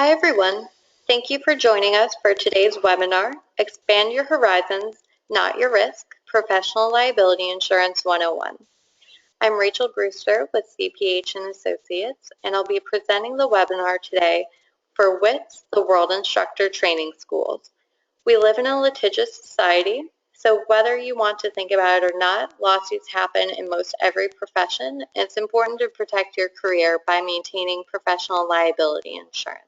Hi everyone. Thank you for joining us for today's webinar, Expand Your Horizons, Not Your Risk, Professional Liability Insurance 101. I'm Rachel Brewster with CPH & Associates, and I'll be presenting the webinar today for W.I.T.S, the World Instructor Training Schools. We live in a litigious society, so whether you want to think about it or not, lawsuits happen in most every profession, and it's important to protect your career by maintaining professional liability insurance.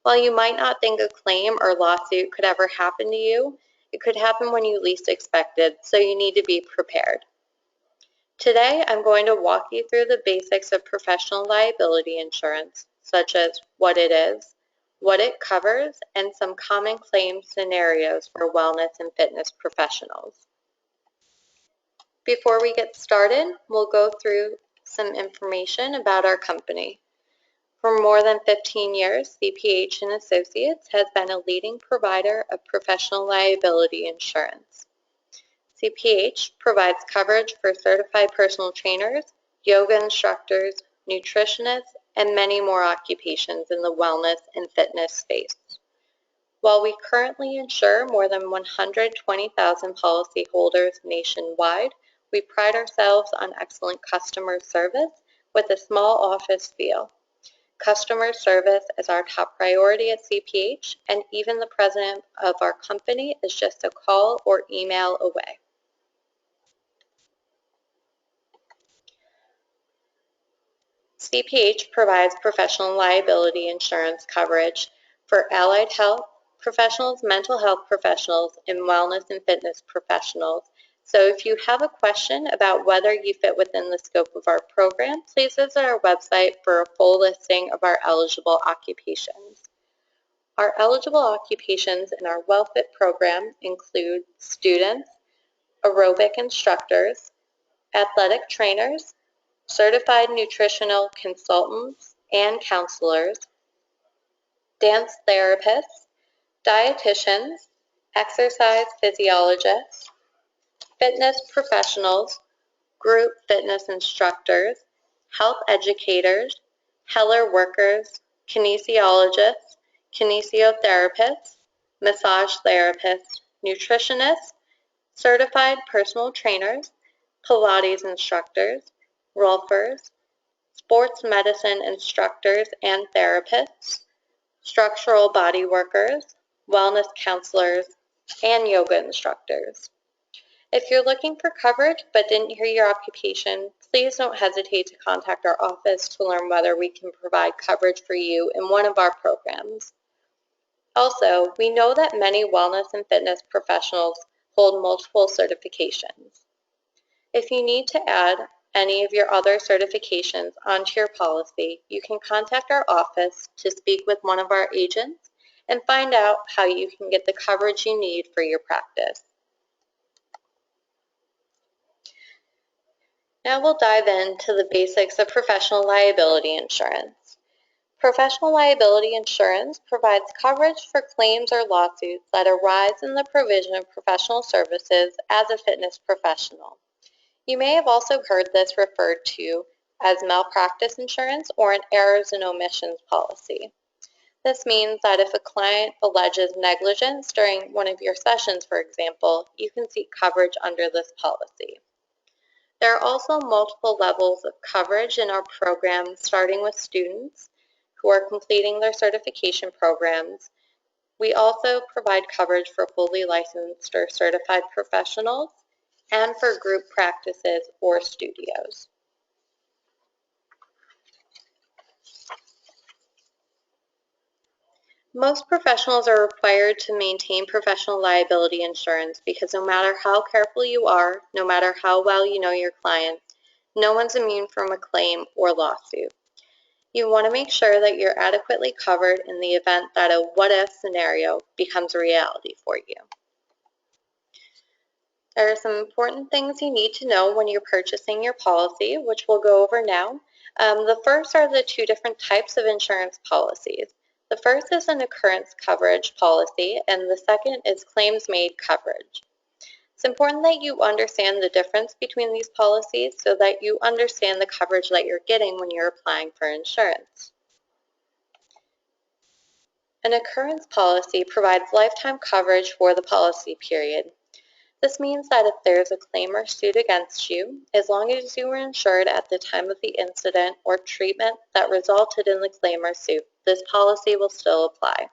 While you might not think a claim or lawsuit could ever happen to you, it could happen when you least expect it, so you need to be prepared. Today, I'm going to walk you through the basics of professional liability insurance, such as what it is, what it covers, and some common claim scenarios for wellness and fitness professionals. Before we get started, we'll go through some information about our company. For more than 15 years, CPH & Associates has been a leading provider of professional liability insurance. CPH provides coverage for certified personal trainers, yoga instructors, nutritionists, and many more occupations in the wellness and fitness space. While we currently insure more than 120,000 policyholders nationwide, we pride ourselves on excellent customer service with a small office feel. Customer service is our top priority at CPH, and even the president of our company is just a call or email away. CPH provides professional liability insurance coverage for allied health professionals, mental health professionals, and wellness and fitness professionals. So if you have a question about whether you fit within the scope of our program, please visit our website for a full listing of our eligible occupations. Our eligible occupations in our WellFit program include students, aerobic instructors, athletic trainers, certified nutritional consultants and counselors, dance therapists, dietitians, exercise physiologists, fitness professionals, group fitness instructors, health educators, Heller workers, kinesiologists, kinesiotherapists, massage therapists, nutritionists, certified personal trainers, Pilates instructors, rolfers, sports medicine instructors and therapists, structural body workers, wellness counselors, and yoga instructors. If you're looking for coverage but didn't hear your occupation, please don't hesitate to contact our office to learn whether we can provide coverage for you in one of our programs. Also, we know that many wellness and fitness professionals hold multiple certifications. If you need to add any of your other certifications onto your policy, you can contact our office to speak with one of our agents and find out how you can get the coverage you need for your practice. Now we'll dive into the basics of professional liability insurance. Professional liability insurance provides coverage for claims or lawsuits that arise in the provision of professional services as a fitness professional. You may have also heard this referred to as malpractice insurance or an errors and omissions policy. This means that if a client alleges negligence during one of your sessions, for example, you can seek coverage under this policy. There are also multiple levels of coverage in our program, starting with students who are completing their certification programs. We also provide coverage for fully licensed or certified professionals and for group practices or studios. Most professionals are required to maintain professional liability insurance because no matter how careful you are, no matter how well you know your clients, no one's immune from a claim or lawsuit. You want to make sure that you're adequately covered in the event that a what-if scenario becomes a reality for you. There are some important things you need to know when you're purchasing your policy, which we'll go over now. The first are the two different types of insurance policies. The first is an occurrence coverage policy, and the second is claims-made coverage. It's important that you understand the difference between these policies so that you understand the coverage that you're getting when you're applying for insurance. An occurrence policy provides lifetime coverage for the policy period. This means that if there is a claim or suit against you, as long as you were insured at the time of the incident or treatment that resulted in the claim or suit, this policy will still apply.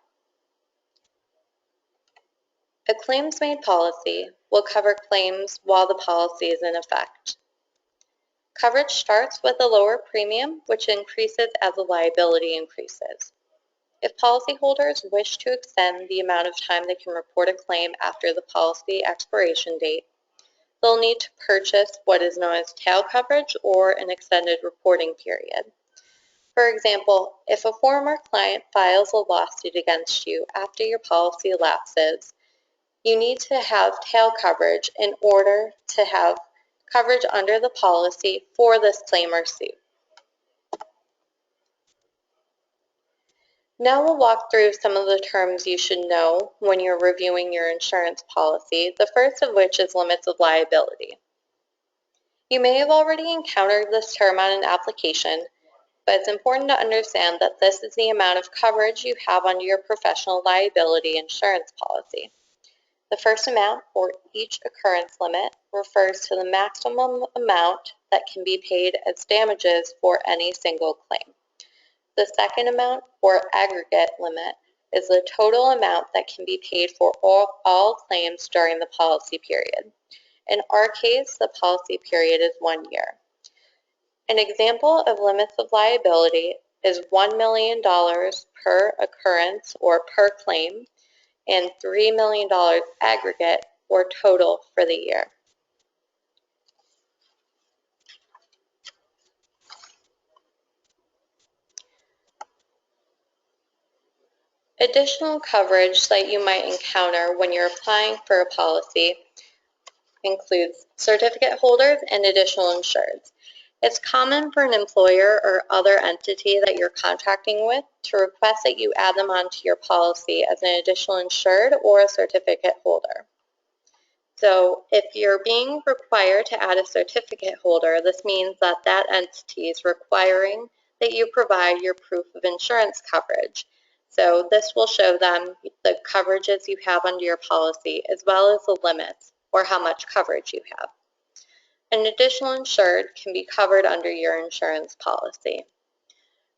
A claims-made policy will cover claims while the policy is in effect. Coverage starts with a lower premium, which increases as the liability increases. If policyholders wish to extend the amount of time they can report a claim after the policy expiration date, they'll need to purchase what is known as tail coverage or an extended reporting period. For example, if a former client files a lawsuit against you after your policy lapses, you need to have tail coverage in order to have coverage under the policy for this claim or suit. Now we'll walk through some of the terms you should know when you're reviewing your insurance policy, the first of which is limits of liability. You may have already encountered this term on an application, but it's important to understand that this is the amount of coverage you have under your professional liability insurance policy. The first amount, or each occurrence limit, refers to the maximum amount that can be paid as damages for any single claim. The second amount, or aggregate limit, is the total amount that can be paid for all claims during the policy period. In our case, the policy period is 1 year. An example of limits of liability is $1 million per occurrence or per claim, and $3 million aggregate or total for the year. Additional coverage that you might encounter when you're applying for a policy includes certificate holders and additional insureds. It's common for an employer or other entity that you're contracting with to request that you add them onto your policy as an additional insured or a certificate holder. So if you're being required to add a certificate holder, this means that that entity is requiring that you provide your proof of insurance coverage. So this will show them the coverages you have under your policy as well as the limits or how much coverage you have. An additional insured can be covered under your insurance policy.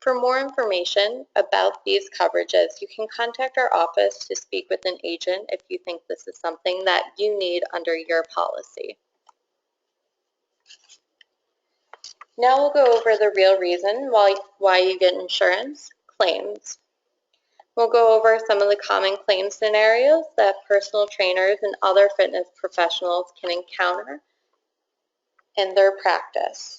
For more information about these coverages, you can contact our office to speak with an agent if you think this is something that you need under your policy. Now we'll go over the real reason why you get insurance, claims. We'll go over some of the common claim scenarios that personal trainers and other fitness professionals can encounter in their practice.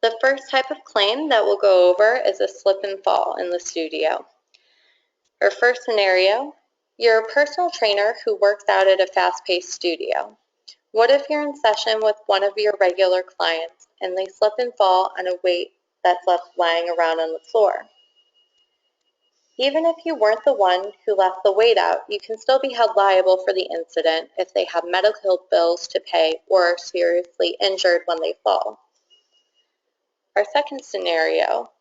The first type of claim that we'll go over is a slip and fall in the studio. Our first scenario, you're a personal trainer who works out at a fast-paced studio. What if you're in session with one of your regular clients and they slip and fall on a weight that's left lying around on the floor? Even if you weren't the one who left the weight out, you can still be held liable for the incident if they have medical bills to pay or are seriously injured when they fall. Our second scenario,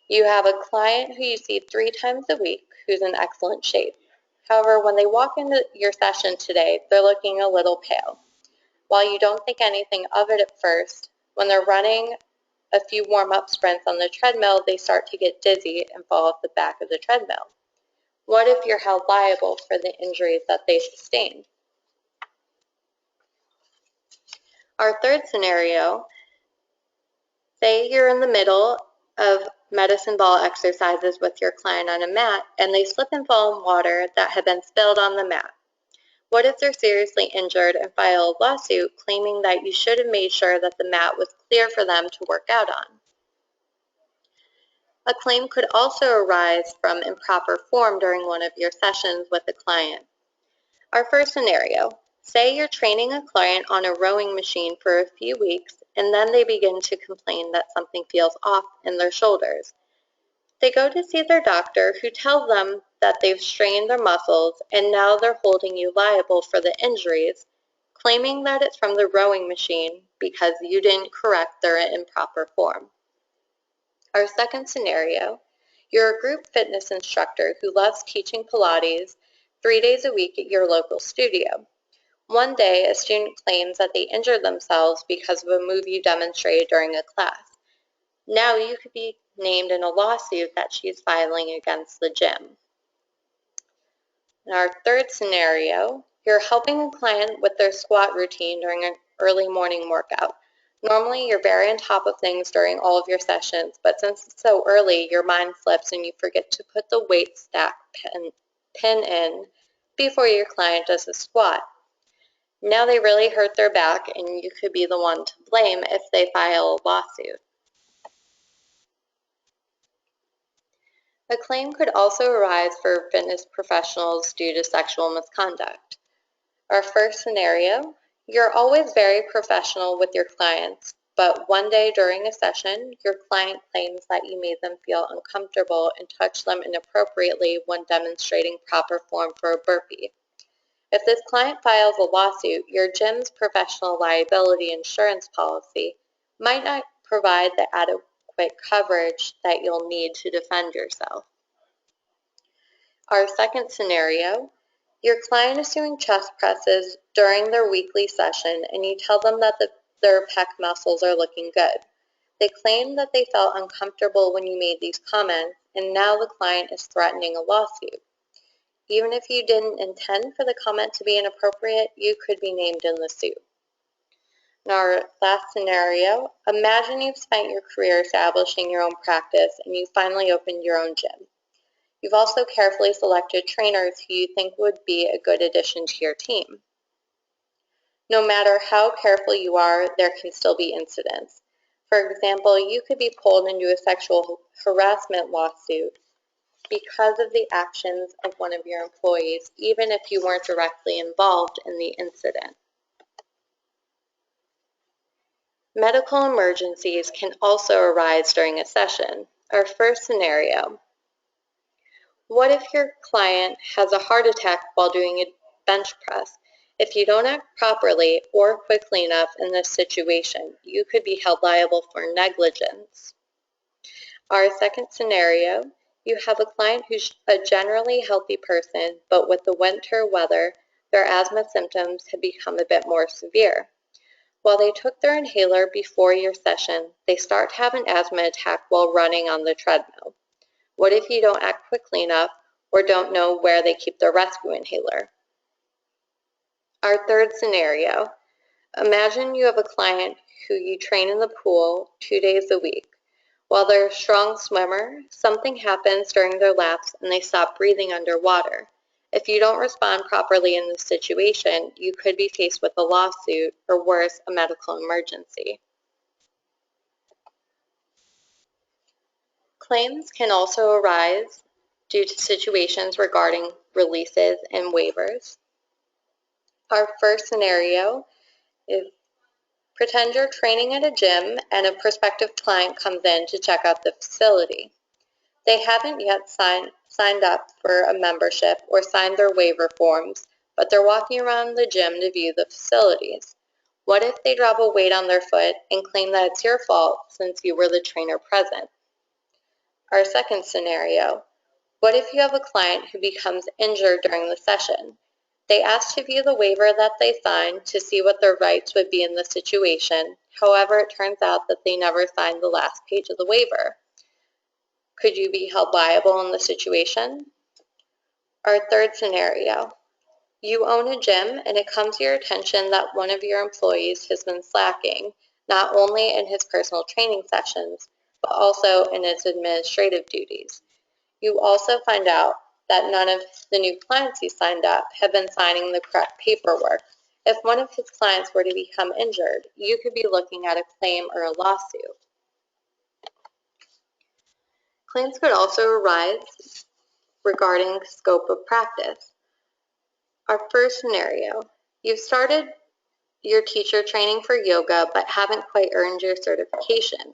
you have a client who you see 3 times a week who's in excellent shape. However, when they walk into your session today, they're looking a little pale. While you don't think anything of it at first, when they're running a few warm-up sprints on the treadmill, they start to get dizzy and fall off the back of the treadmill. What if you're held liable for the injuries that they sustained? Our third scenario, say you're in the middle of medicine ball exercises with your client on a mat and they slip and fall in water that had been spilled on the mat. What if they're seriously injured and file a lawsuit claiming that you should have made sure that the mat was clear for them to work out on? A claim could also arise from improper form during one of your sessions with a client. Our first scenario, say you're training a client on a rowing machine for a few weeks and then they begin to complain that something feels off in their shoulders. They go to see their doctor who tells them that they've strained their muscles and now they're holding you liable for the injuries, claiming that it's from the rowing machine because you didn't correct their improper form. Our second scenario, you're a group fitness instructor who loves teaching Pilates 3 days a week at your local studio. One day, a student claims that they injured themselves because of a move you demonstrated during a class. Now you could be named in a lawsuit that she's filing against the gym. In our third scenario, you're helping a client with their squat routine during an early morning workout. Normally, you're very on top of things during all of your sessions, but since it's so early, your mind slips and you forget to put the weight stack pin in before your client does a squat. Now they really hurt their back, and you could be the one to blame if they file a lawsuit. A claim could also arise for fitness professionals due to sexual misconduct. Our first scenario, you're always very professional with your clients, but one day during a session, your client claims that you made them feel uncomfortable and touched them inappropriately when demonstrating proper form for a burpee. If this client files a lawsuit, your gym's professional liability insurance policy might not provide the adequate coverage that you'll need to defend yourself. Our second scenario, your client is doing chest presses during their weekly session and you tell them that their pec muscles are looking good. They claim that they felt uncomfortable when you made these comments, and now the client is threatening a lawsuit. Even if you didn't intend for the comment to be inappropriate, you could be named in the suit. In our last scenario, imagine you've spent your career establishing your own practice and you finally opened your own gym. You've also carefully selected trainers who you think would be a good addition to your team. No matter how careful you are, there can still be incidents. For example, you could be pulled into a sexual harassment lawsuit because of the actions of one of your employees, even if you weren't directly involved in the incident. Medical emergencies can also arise during a session. Our first scenario, what if your client has a heart attack while doing a bench press? If you don't act properly or quickly enough in this situation, you could be held liable for negligence. Our second scenario, you have a client who's a generally healthy person, but with the winter weather, their asthma symptoms have become a bit more severe. While they took their inhaler before your session, they start to have an asthma attack while running on the treadmill. What if you don't act quickly enough or don't know where they keep their rescue inhaler? Our third scenario, imagine you have a client who you train in the pool 2 days a week. While they're a strong swimmer, something happens during their laps and they stop breathing underwater. If you don't respond properly in this situation, you could be faced with a lawsuit or worse, a medical emergency. Claims can also arise due to situations regarding releases and waivers. Our first scenario is pretend you're training at a gym and a prospective client comes in to check out the facility. They haven't yet signed up for a membership or signed their waiver forms, but they're walking around the gym to view the facilities. What if they drop a weight on their foot and claim that it's your fault since you were the trainer present? Our second scenario, what if you have a client who becomes injured during the session? They ask to view the waiver that they signed to see what their rights would be in the situation. However, it turns out that they never signed the last page of the waiver. Could you be held liable in the situation? Our third scenario, you own a gym and it comes to your attention that one of your employees has been slacking, not only in his personal training sessions, but also in his administrative duties. You also find out that none of the new clients he signed up have been signing the correct paperwork. If one of his clients were to become injured, you could be looking at a claim or a lawsuit. Claims could also arise regarding scope of practice. Our first scenario, you've started your teacher training for yoga but haven't quite earned your certification.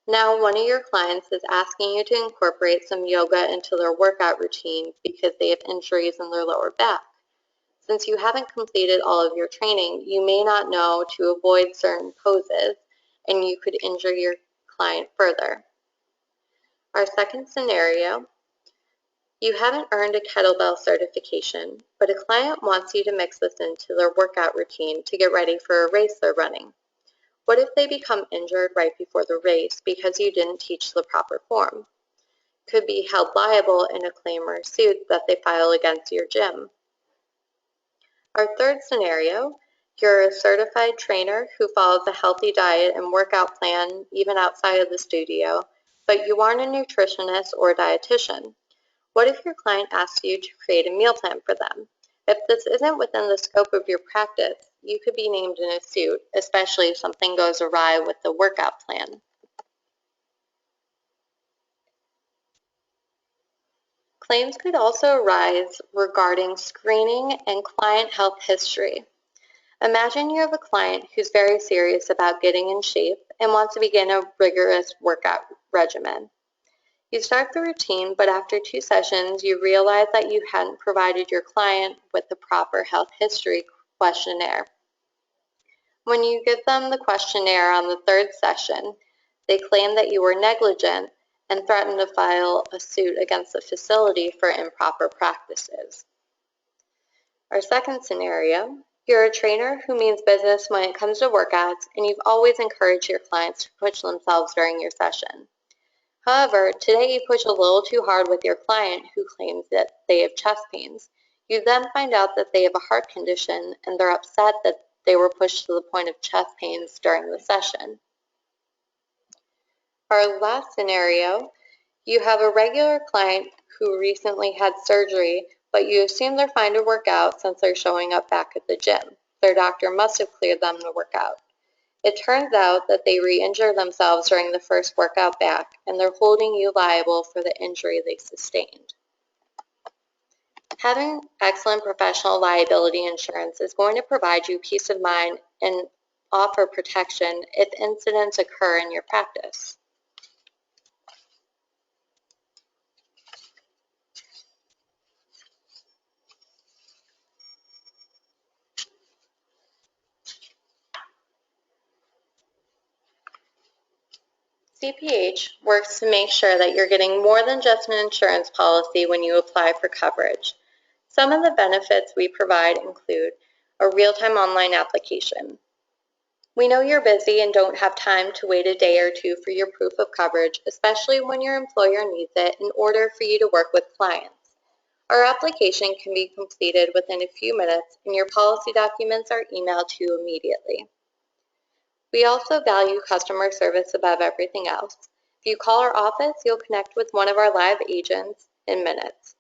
Now one of your clients is asking you to incorporate some yoga into their workout routine because they have injuries in their lower back. Since you haven't completed all of your training, you may not know to avoid certain poses and you could injure your client further. Our second scenario, you haven't earned a kettlebell certification, but a client wants you to mix this into their workout routine to get ready for a race they're running. What if they become injured right before the race because you didn't teach the proper form? Could be held liable in a claim or suit that they file against your gym. Our third scenario, you're a certified trainer who follows a healthy diet and workout plan even outside of the studio, but you aren't a nutritionist or a dietitian. What if your client asks you to create a meal plan for them? If this isn't within the scope of your practice, you could be named in a suit, especially if something goes awry with the workout plan. Claims could also arise regarding screening and client health history. Imagine you have a client who's very serious about getting in shape and wants to begin a rigorous workout regimen. You start the routine, but after 2 sessions, you realize that you hadn't provided your client with the proper health history questionnaire. When you give them the questionnaire on the 3rd session, they claim that you were negligent and threaten to file a suit against the facility for improper practices. Our second scenario, you're a trainer who means business when it comes to workouts, and you've always encouraged your clients to push themselves during your session. However, today you push a little too hard with your client who claims that they have chest pains. You then find out that they have a heart condition and they're upset that they were pushed to the point of chest pains during the session. Our last scenario, you have a regular client who recently had surgery, but you assume they're fine to work out since they're showing up back at the gym. Their doctor must have cleared them to work out. It turns out that they re-injured themselves during the first workout back, and they're holding you liable for the injury they sustained. Having excellent professional liability insurance is going to provide you peace of mind and offer protection if incidents occur in your practice. CPH works to make sure that you're getting more than just an insurance policy when you apply for coverage. Some of the benefits we provide include a real-time online application. We know you're busy and don't have time to wait a day or two for your proof of coverage, especially when your employer needs it in order for you to work with clients. Our application can be completed within a few minutes and your policy documents are emailed to you immediately. We also value customer service above everything else. If you call our office, you'll connect with one of our live agents in minutes.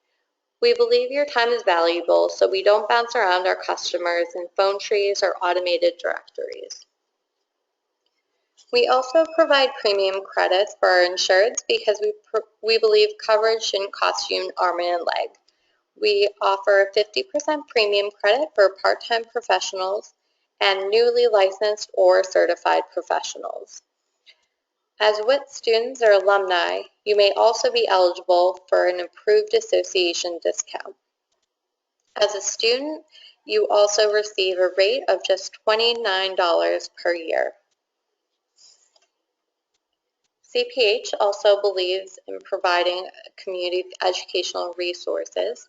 We believe your time is valuable, so we don't bounce around our customers in phone trees or automated directories. We also provide premium credits for our insureds because we believe coverage shouldn't cost you an arm and a leg. We offer a 50% premium credit for part-time professionals and newly licensed or certified professionals. As W.I.T.S students or alumni, you may also be eligible for an approved association discount. As a student, you also receive a rate of just $29 per year. CPH also believes in providing community educational resources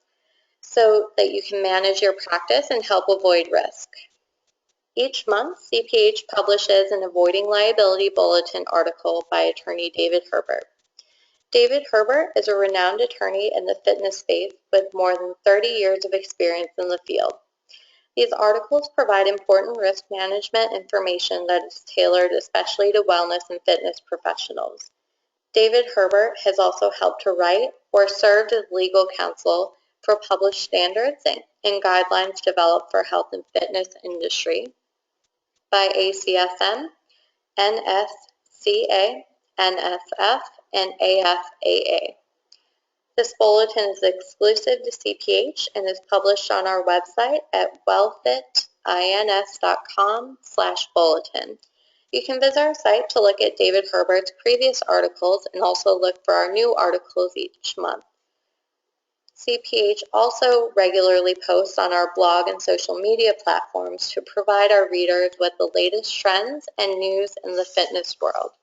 so that you can manage your practice and help avoid risk. Each month, CPH publishes an Avoiding Liability Bulletin article by attorney David Herbert. David Herbert is a renowned attorney in the fitness space with more than 30 years of experience in the field. These articles provide important risk management information that is tailored especially to wellness and fitness professionals. David Herbert has also helped to write or served as legal counsel for published standards and guidelines developed for health and fitness industry by ACSM, NSCA, NSF, and AFAA. This bulletin is exclusive to CPH and is published on our website at wellfitins.com/bulletin. You can visit our site to look at David Herbert's previous articles and also look for our new articles each month. CPH also regularly posts on our blog and social media platforms to provide our readers with the latest trends and news in the fitness world.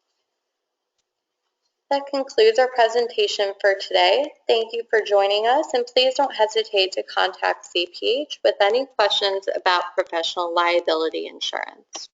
That concludes our presentation for today. Thank you for joining us, and please don't hesitate to contact CPH with any questions about professional liability insurance.